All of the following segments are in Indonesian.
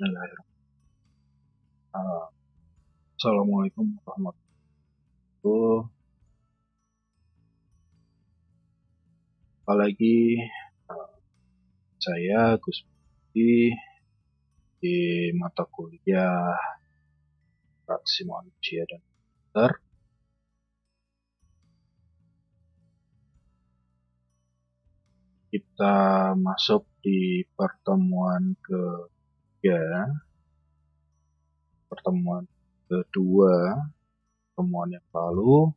Bismillahirrahmanirrahim. Assalamualaikum warahmatullahi wabarakatuh. Apalagi saya Gus Budi di mata kuliah Praksi Manusia dan Komputer. Kita masuk di pertemuan kedua. Pertemuan yang lalu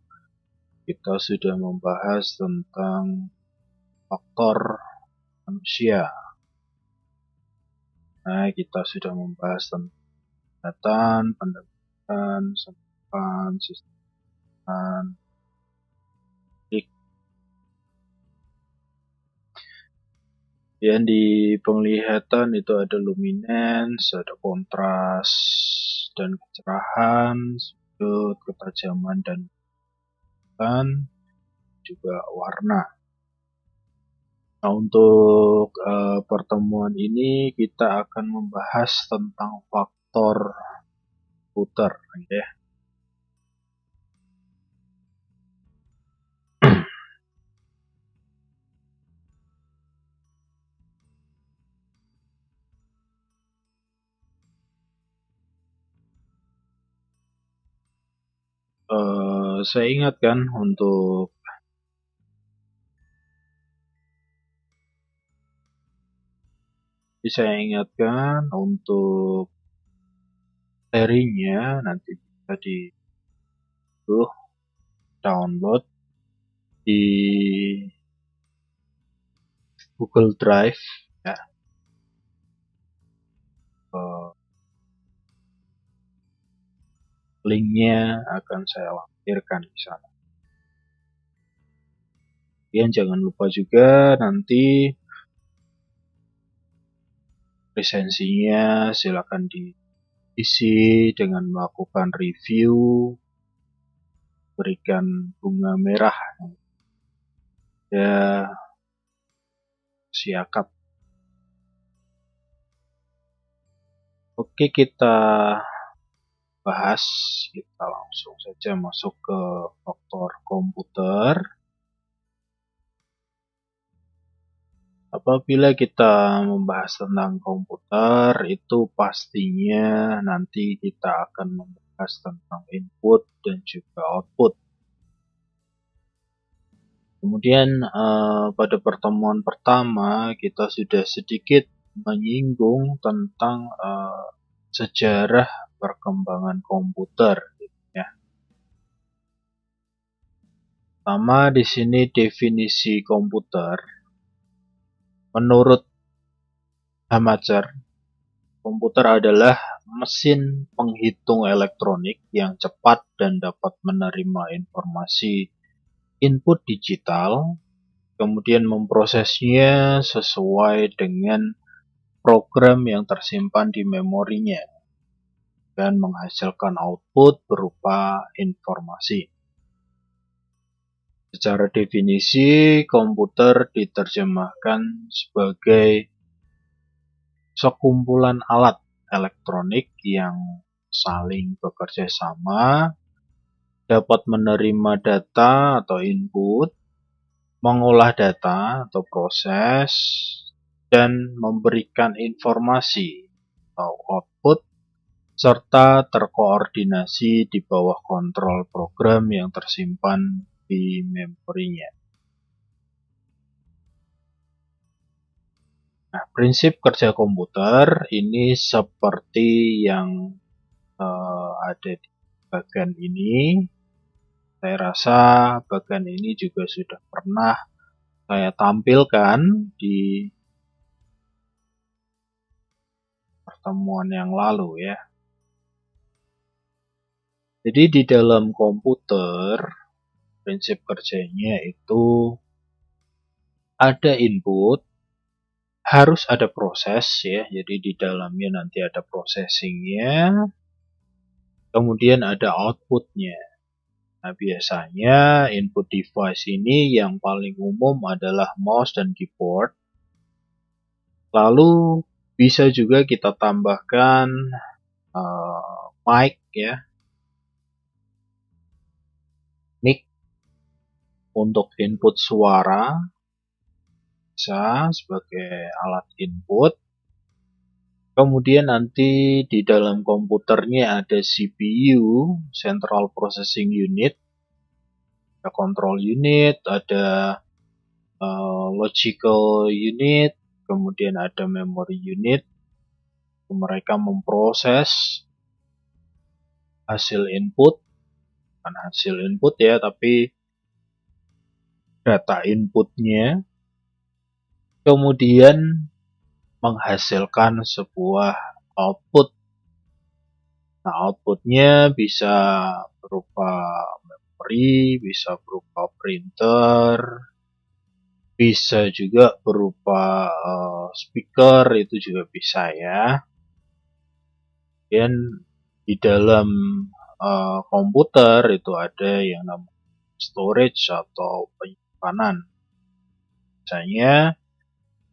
kita sudah membahas tentang faktor manusia. Nah, kita sudah membahas tentang pendekatan, sempatan, sistem, kemudian di penglihatan itu ada luminance, ada kontras dan kecerahan, sudut, ketajaman dan juga warna. Nah, untuk pertemuan ini kita akan membahas tentang faktor komputer, ya. Saya ingatkan untuk materinya nanti bisa di download di Google Drive, ya. Linknya akan saya lampirkan di sana. Kemudian jangan lupa juga nanti lisensinya silakan diisi dengan melakukan review, berikan bunga merah, ya, siakap. Oke, kita langsung saja masuk ke faktor komputer. Apabila kita membahas tentang komputer, itu pastinya nanti kita akan membahas tentang input dan juga output. Kemudian pada pertemuan pertama kita sudah sedikit menyinggung tentang sejarah perkembangan komputer, ya. Pertama di sini definisi komputer. Menurut Hamacher, komputer adalah mesin penghitung elektronik yang cepat dan dapat menerima informasi input digital, kemudian memprosesnya sesuai dengan program yang tersimpan di memorinya, dan menghasilkan output berupa informasi. Secara definisi, komputer diterjemahkan sebagai sekumpulan alat elektronik yang saling bekerja sama, dapat menerima data atau input, mengolah data atau proses, dan memberikan informasi atau output, serta terkoordinasi di bawah kontrol program yang tersimpan di memorinya. Nah, prinsip kerja komputer ini seperti yang ada di bagian ini. Saya rasa bagian ini juga sudah pernah saya tampilkan di pertemuan yang lalu, ya. Jadi di dalam komputer, prinsip kerjanya itu ada input, harus ada proses, ya. Jadi di dalamnya nanti ada processingnya, kemudian ada outputnya. Nah, biasanya input device ini yang paling umum adalah mouse dan keyboard. Lalu Bisa juga kita tambahkan mic ya, mic untuk input suara, bisa sebagai alat input. Kemudian nanti di dalam komputernya ada CPU, Central Processing Unit, ada Control Unit, ada Logical Unit, kemudian ada Memory Unit. Mereka memproses hasil input, bukan hasil input ya, tapi data inputnya, kemudian menghasilkan sebuah output. Nah, outputnya bisa berupa memori, bisa berupa printer, bisa juga berupa speaker, itu juga bisa ya. Dan di dalam komputer itu ada yang namanya storage atau penyimpanan. Misalnya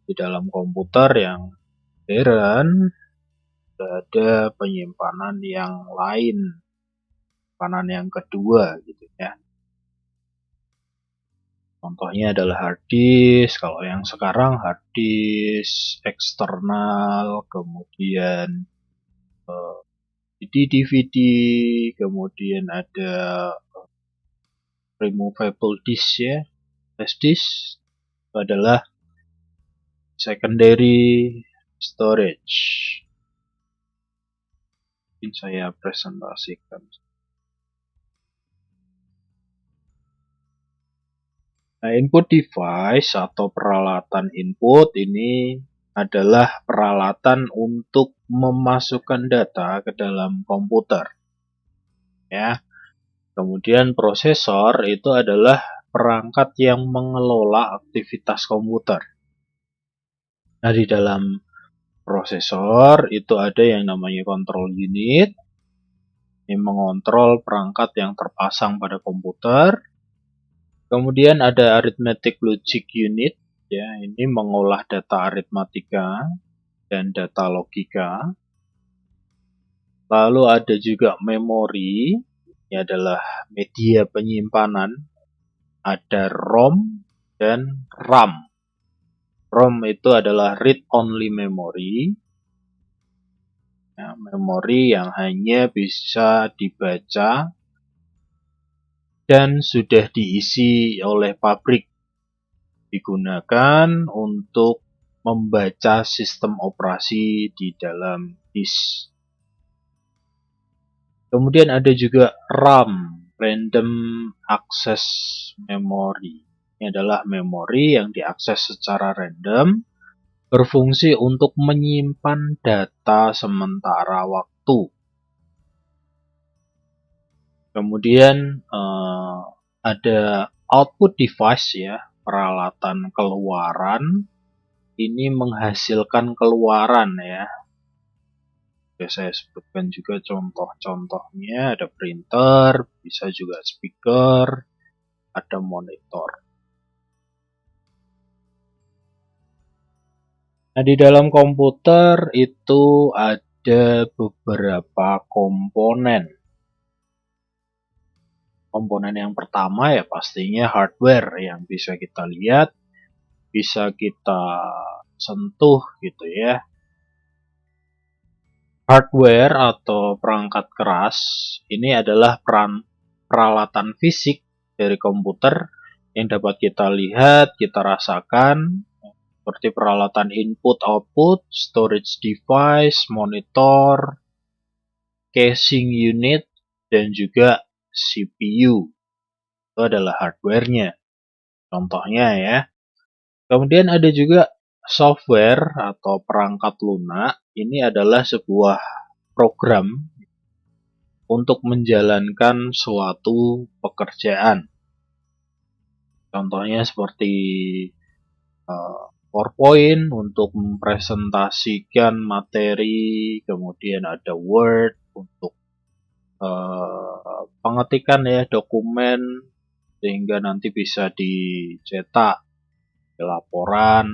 di dalam komputer yang modern ada penyimpanan yang lain, penyimpanan yang kedua gitu ya. Contohnya adalah hard disk. Kalau yang sekarang hard disk eksternal, kemudian DVD, kemudian ada removable disk ya, flash disk itu adalah secondary storage. Mungkin saya presentasikan. Nah, input device atau peralatan input ini adalah peralatan untuk memasukkan data ke dalam komputer. Ya. Kemudian prosesor itu adalah perangkat yang mengelola aktivitas komputer. Nah, di dalam prosesor itu ada yang namanya control unit. Ini mengontrol perangkat yang terpasang pada komputer. Kemudian ada arithmetic logic unit, ya, ini mengolah data aritmatika dan data logika. Lalu ada juga memori, ini adalah media penyimpanan. Ada ROM dan RAM. ROM itu adalah read only memory, ya, memori yang hanya bisa dibaca dan sudah diisi oleh pabrik, digunakan untuk membaca sistem operasi di dalam disk. Kemudian ada juga RAM, Random Access Memory. Ini adalah memori yang diakses secara random, berfungsi untuk menyimpan data sementara waktu. Kemudian ada output device ya, peralatan keluaran. Ini menghasilkan keluaran ya. Oke, saya sebutkan juga contoh-contohnya. Ada printer, bisa juga speaker, ada monitor. Nah, di dalam komputer itu ada beberapa komponen. Komponen yang pertama ya pastinya hardware yang bisa kita lihat, bisa kita sentuh gitu ya. Hardware atau perangkat keras ini adalah peralatan fisik dari komputer yang dapat kita lihat, kita rasakan, seperti peralatan input-output, storage device, monitor, caching unit, dan juga CPU. Itu adalah hardware-nya. Contohnya ya. Kemudian ada juga software atau perangkat lunak. Ini adalah sebuah program untuk menjalankan suatu pekerjaan. Contohnya seperti PowerPoint untuk mempresentasikan materi, kemudian ada Word untuk pengetikan ya dokumen sehingga nanti bisa dicetak di laporan.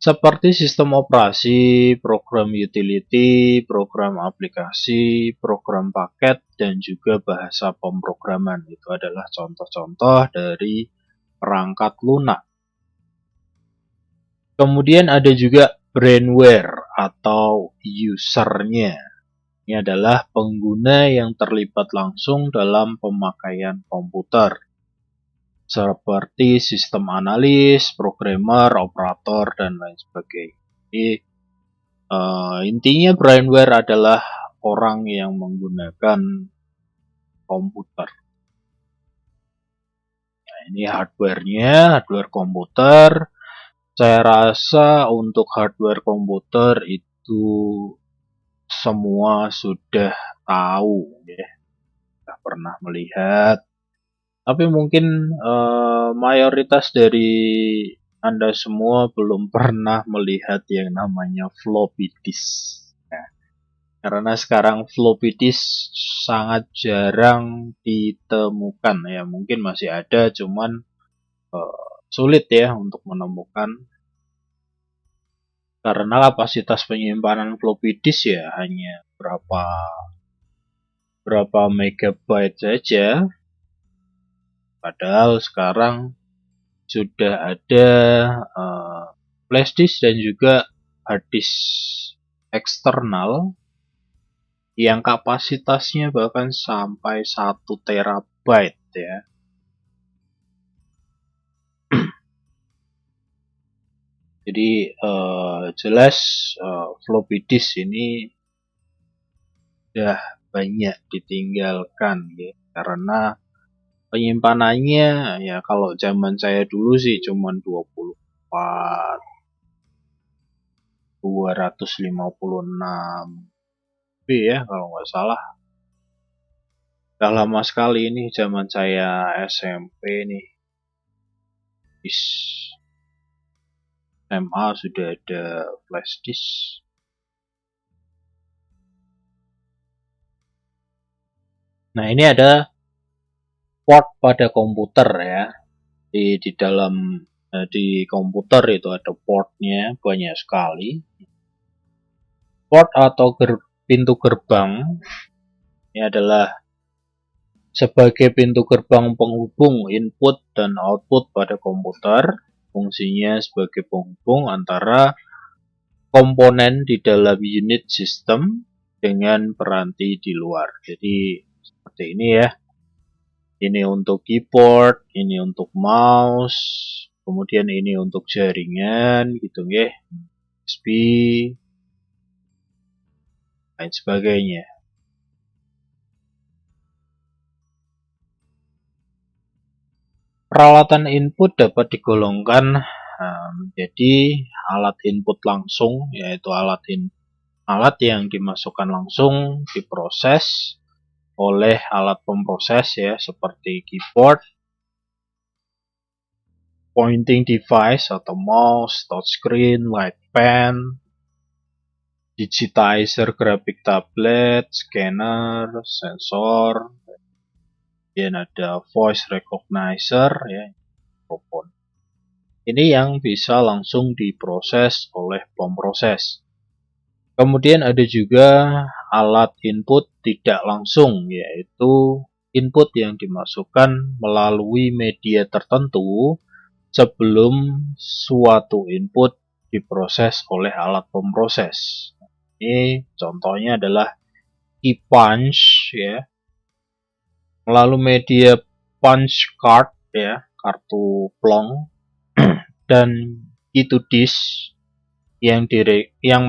seperti sistem operasi, program utility, program aplikasi, program paket, dan juga bahasa pemrograman. Itu adalah contoh-contoh dari perangkat lunak. Kemudian ada juga brainware atau usernya. Ini adalah pengguna yang terlibat langsung dalam pemakaian komputer, seperti sistem analis, programmer, operator, dan lain sebagainya. Jadi, intinya brainware adalah orang yang menggunakan komputer. Nah, ini hardware-nya, hardware komputer. Saya rasa untuk hardware komputer itu semua sudah tahu, ya, sudah pernah melihat. Tapi mungkin mayoritas dari Anda semua belum pernah melihat yang namanya floppy disk. Nah, karena sekarang floppy disk sangat jarang ditemukan, ya mungkin masih ada, cuman sulit ya untuk menemukan karena kapasitas penyimpanan floppy disk ya hanya berapa megabyte saja. Padahal sekarang sudah ada flash disk dan juga hard disk eksternal yang kapasitasnya bahkan sampai 1 terabyte ya. Jadi jelas floppy disk ini sudah banyak ditinggalkan ya, karena penyimpanannya ya kalau zaman saya dulu sih cuma 24 256 MB ya kalau nggak salah. Udah lama sekali ini zaman saya SMP nih. Di SMA sudah ada flash disk. Nah, ini ada port pada komputer ya. Di dalam di komputer itu ada portnya banyak sekali. Port atau pintu gerbang ini adalah sebagai pintu gerbang penghubung input dan output pada komputer. Fungsinya sebagai penghubung antara komponen di dalam unit sistem dengan peranti di luar. Jadi seperti ini ya. Ini untuk keyboard, ini untuk mouse, kemudian ini untuk jaringan gitu ya. USB, lain sebagainya. Peralatan input dapat digolongkan menjadi alat input langsung, yaitu alat yang dimasukkan langsung diproses oleh alat pemproses ya, seperti keyboard, pointing device atau mouse, touchscreen, light pen, digitizer, graphic tablet, scanner, sensor, dan ada voice recognizer ya, mikrofon. Ini yang bisa langsung diproses oleh pemproses. Kemudian ada juga alat input tidak langsung, yaitu input yang dimasukkan melalui media tertentu sebelum suatu input diproses oleh alat pemproses. Ini contohnya adalah key punch ya, melalui media punch card ya, kartu plong, dan key to disk yang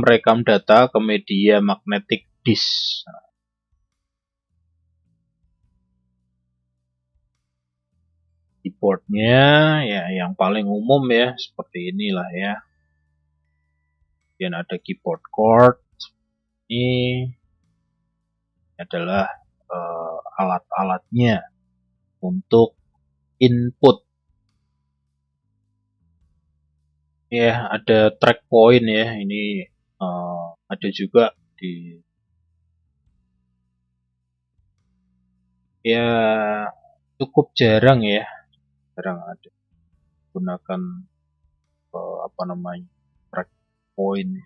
merekam data ke media magnetic disk. Keyboardnya ya yang paling umum ya seperti inilah ya. Kemudian ada keyboard chord. Ini adalah alat-alatnya untuk input. Ya ada track point ya. Ini ada juga di ya cukup jarang ya, jarang ada gunakan apa namanya track point,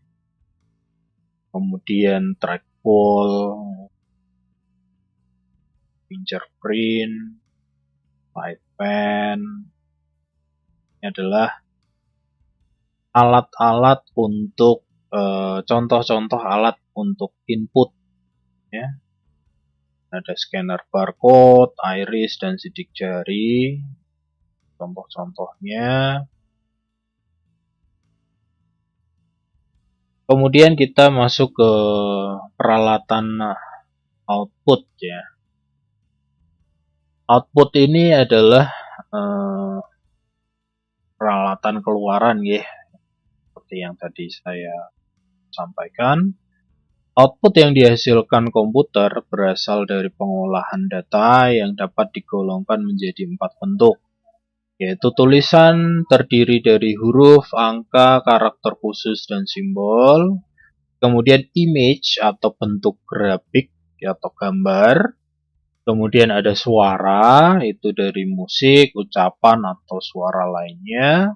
kemudian trackball, fingerprint, light pen. Ini adalah alat-alat untuk contoh-contoh alat untuk input, ya. Ada scanner barcode, iris, dan sidik jari. Contoh-contohnya. Kemudian kita masuk ke peralatan output, ya. Output ini adalah peralatan keluaran, ya. Seperti yang tadi saya sampaikan. Output yang dihasilkan komputer berasal dari pengolahan data yang dapat digolongkan menjadi 4 bentuk, yaitu tulisan terdiri dari huruf, angka, karakter khusus, dan simbol. Kemudian image atau bentuk grafik atau gambar. Kemudian ada suara, itu dari musik, ucapan, atau suara lainnya.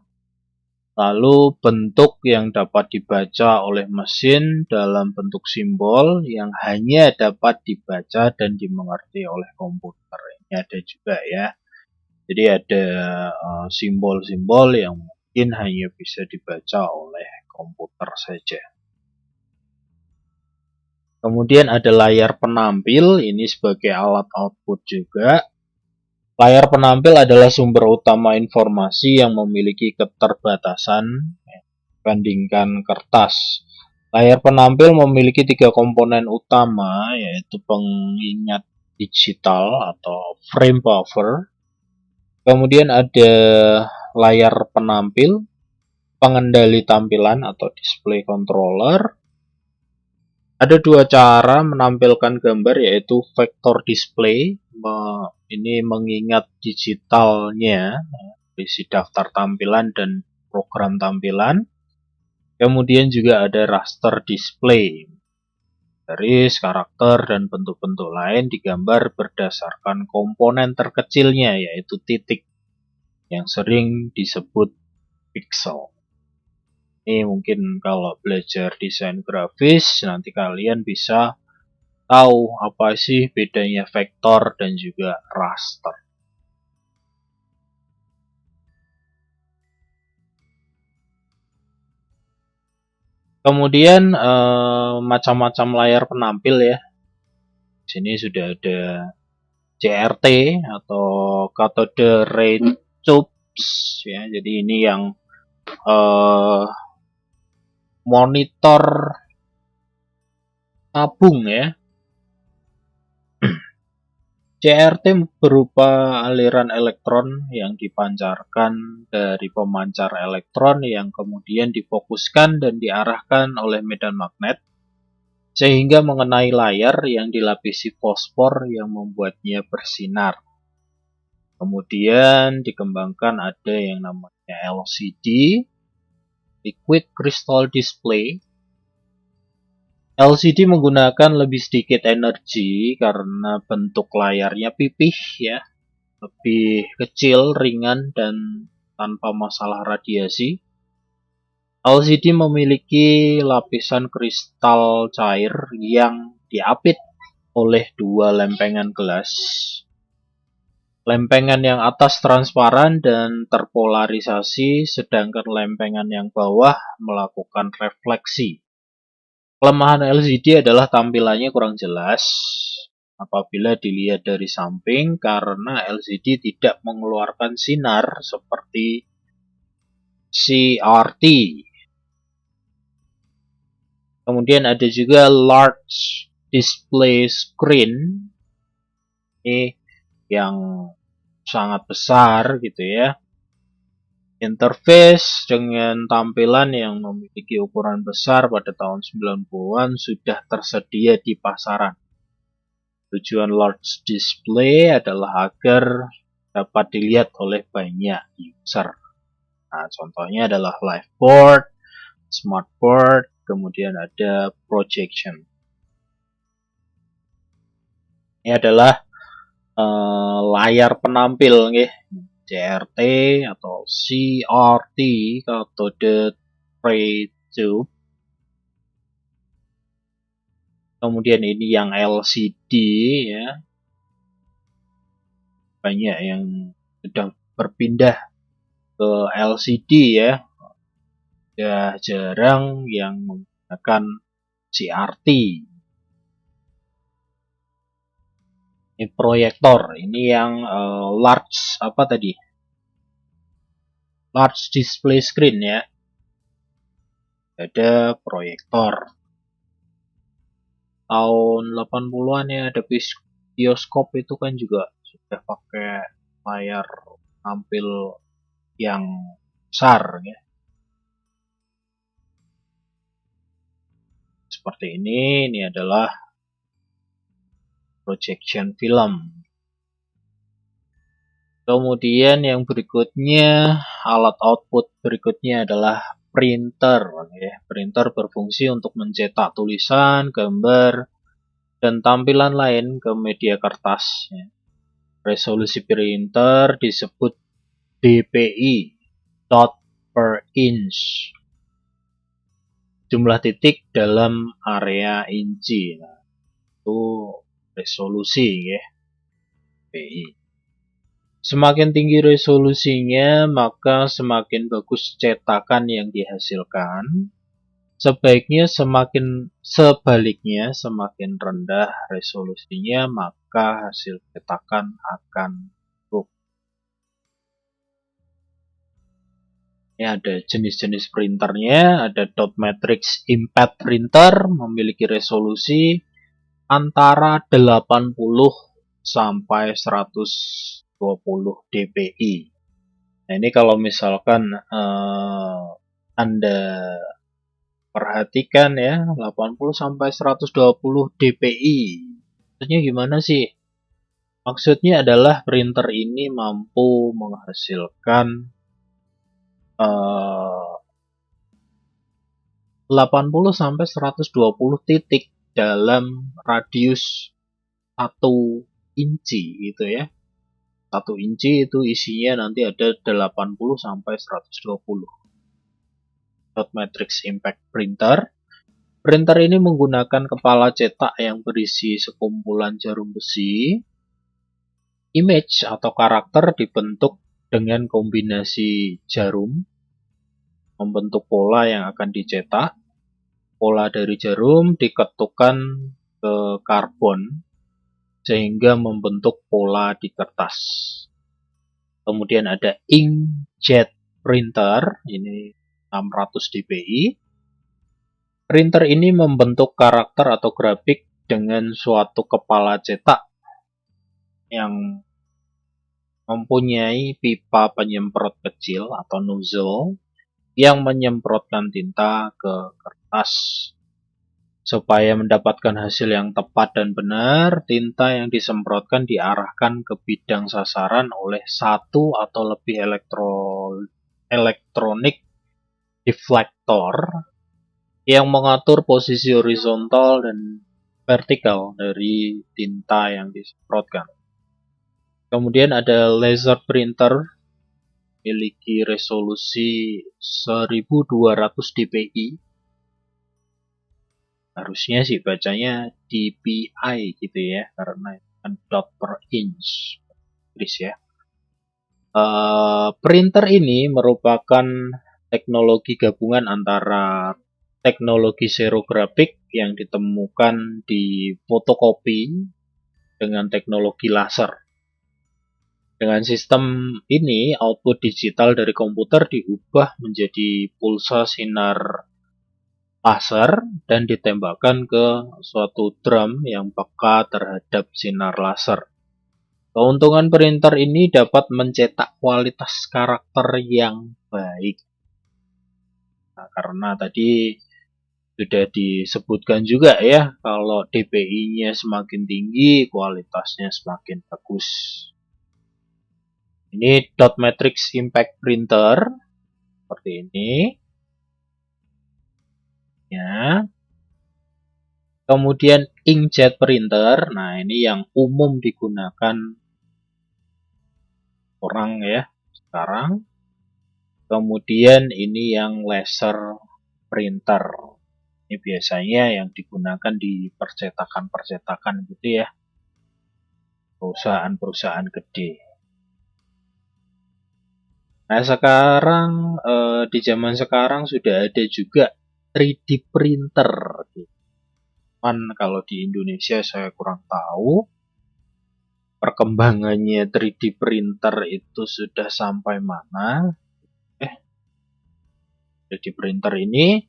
Lalu bentuk yang dapat dibaca oleh mesin dalam bentuk simbol yang hanya dapat dibaca dan dimengerti oleh komputer. Ini ada juga, ya. Jadi ada simbol-simbol yang mungkin hanya bisa dibaca oleh komputer saja. Kemudian ada layar penampil, ini sebagai alat output juga. Layar penampil adalah sumber utama informasi yang memiliki keterbatasan dibandingkan kertas. Layar penampil memiliki 3 komponen utama, yaitu pengingat digital atau frame buffer. Kemudian ada layar penampil, pengendali tampilan atau display controller. Ada 2 cara menampilkan gambar, yaitu vector display. Ini mengingat digitalnya, berisi daftar tampilan dan program tampilan. Kemudian juga ada raster display. Garis, karakter, dan bentuk-bentuk lain digambar berdasarkan komponen terkecilnya, yaitu titik, yang sering disebut pixel. Ini mungkin kalau belajar desain grafis, nanti kalian bisa tahu apa sih bedanya vektor dan juga raster. Kemudian macam-macam layar penampil, ya. Di sini sudah ada CRT atau cathode ray tubes, ya. Jadi ini yang monitor tabung, ya. CRT berupa aliran elektron yang dipancarkan dari pemancar elektron yang kemudian difokuskan dan diarahkan oleh medan magnet sehingga mengenai layar yang dilapisi fosfor yang membuatnya bersinar. Kemudian dikembangkan ada yang namanya LCD, Liquid Crystal Display. LCD menggunakan lebih sedikit energi karena bentuk layarnya pipih, ya, lebih kecil, ringan, dan tanpa masalah radiasi. LCD memiliki lapisan kristal cair yang diapit oleh 2 lempengan gelas. Lempengan yang atas transparan dan terpolarisasi, sedangkan lempengan yang bawah melakukan refleksi. Kelemahan LCD adalah tampilannya kurang jelas apabila dilihat dari samping karena LCD tidak mengeluarkan sinar seperti CRT. Kemudian ada juga large display screen. Ini yang sangat besar, gitu, ya. Interface dengan tampilan yang memiliki ukuran besar pada tahun 90-an sudah tersedia di pasaran. Tujuan large display adalah agar dapat dilihat oleh banyak user. Nah, contohnya adalah live board, smart board, kemudian ada projection. Ini adalah layar penampil, nggih. CRT atau CRT, cathode ray tube. Kemudian ini yang LCD ya. Banyak yang sudah berpindah ke LCD ya. Ya jarang yang menggunakan CRT. Ini proyektor. Ini yang large apa tadi? Large display screen ya. Ada proyektor. Tahun 80-an ya ada bioskop itu kan juga sudah pakai layar tampil yang besar ya. Seperti ini adalah projection film. Kemudian yang berikutnya, alat output berikutnya adalah printer. Ya. Printer berfungsi untuk mencetak tulisan, gambar, dan tampilan lain ke media kertas. Ya. Resolusi printer disebut dpi, dot per inch. Jumlah titik dalam area inci. Nah, itu resolusi ya, dpi. Semakin tinggi resolusinya, maka semakin bagus cetakan yang dihasilkan. Sebaliknya, semakin rendah resolusinya, maka hasil cetakan akan buruk. Ini ada jenis-jenis printernya, ada dot matrix impact printer, memiliki resolusi antara 80 sampai 120 dpi. Nah, ini kalau misalkan Anda perhatikan ya, 80 sampai 120 dpi. Maksudnya gimana sih? Maksudnya adalah printer ini mampu menghasilkan 80 sampai 120 titik dalam radius 1 inci gitu ya. 1 inci itu isinya nanti ada 80 sampai 120. Dot matrix impact printer. Printer ini menggunakan kepala cetak yang berisi sekumpulan jarum besi. Image atau karakter dibentuk dengan kombinasi jarum, membentuk pola yang akan dicetak. Pola dari jarum diketukkan ke karbon sehingga membentuk pola di kertas. Kemudian ada inkjet printer, ini 600 dpi. Printer ini membentuk karakter atau grafik dengan suatu kepala cetak yang mempunyai pipa penyemprot kecil atau nozzle yang menyemprotkan tinta ke kertas. Supaya mendapatkan hasil yang tepat dan benar, tinta yang disemprotkan diarahkan ke bidang sasaran oleh satu atau lebih elektronik deflektor yang mengatur posisi horizontal dan vertikal dari tinta yang disemprotkan. Kemudian ada laser printer, memiliki resolusi 1200 dpi. Harusnya sih bacanya dpi gitu ya, karena kan dot per inch. Ya. Printer ini merupakan teknologi gabungan antara teknologi serografik yang ditemukan di fotokopi dengan teknologi laser. Dengan sistem ini, output digital dari komputer diubah menjadi pulsa sinar laser dan ditembakkan ke suatu drum yang peka terhadap sinar laser. Keuntungan printer ini dapat mencetak kualitas karakter yang baik. Nah, karena tadi sudah disebutkan juga ya, kalau dpi-nya semakin tinggi, kualitasnya semakin bagus. Ini dot matrix impact printer seperti ini. Ya. Kemudian inkjet printer. Nah, ini yang umum digunakan orang ya sekarang. Kemudian ini yang laser printer. Ini biasanya yang digunakan di percetakan-percetakan gitu ya, perusahaan-perusahaan gede. Nah, sekarang di zaman sekarang sudah ada juga 3D printer. Cuman kalau di Indonesia saya kurang tahu perkembangannya 3D printer itu sudah sampai mana. 3D printer ini,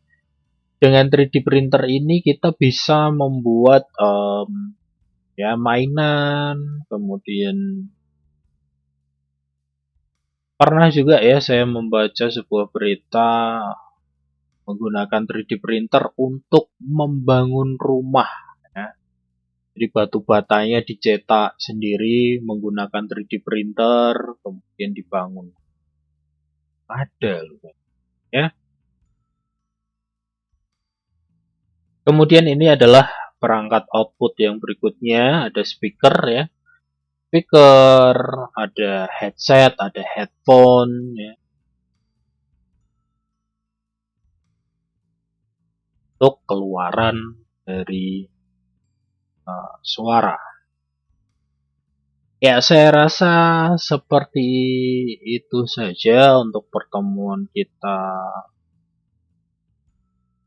dengan 3D printer ini kita bisa membuat ya mainan, kemudian pernah juga ya saya membaca sebuah berita menggunakan 3D printer untuk membangun rumah. Ya. Jadi batu batanya dicetak sendiri menggunakan 3D printer, kemudian dibangun. Ada loh, ya. Kemudian ini adalah perangkat output yang berikutnya, ada speaker ya. Speaker, ada headset, ada headphone ya. Untuk keluaran dari suara. Ya, saya rasa seperti itu saja untuk pertemuan kita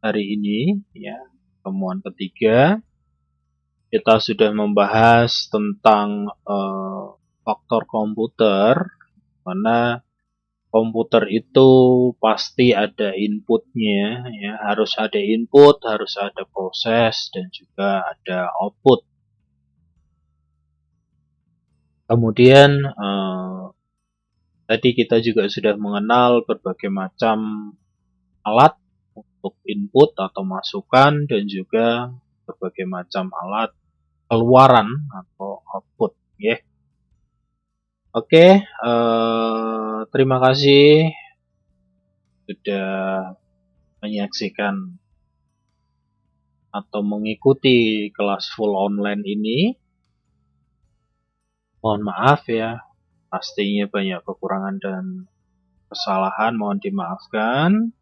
hari ini ya. Pertemuan ketiga. Kita sudah membahas tentang faktor komputer, mana komputer itu pasti ada inputnya, ya harus ada input, harus ada proses, dan juga ada output. Kemudian tadi kita juga sudah mengenal berbagai macam alat untuk input atau masukan, dan juga berbagai macam alat keluaran atau output, ya. Oke, terima kasih sudah menyaksikan atau mengikuti kelas full online ini. Mohon maaf ya, pastinya banyak kekurangan dan kesalahan, mohon dimaafkan.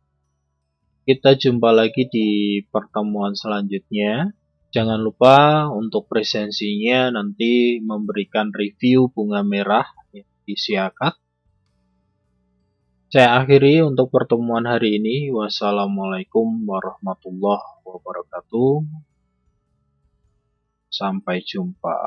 Kita jumpa lagi di pertemuan selanjutnya. Jangan lupa untuk presensinya nanti memberikan review bunga merah di Siakat. Saya akhiri untuk pertemuan hari ini. Wassalamualaikum warahmatullahi wabarakatuh. Sampai jumpa.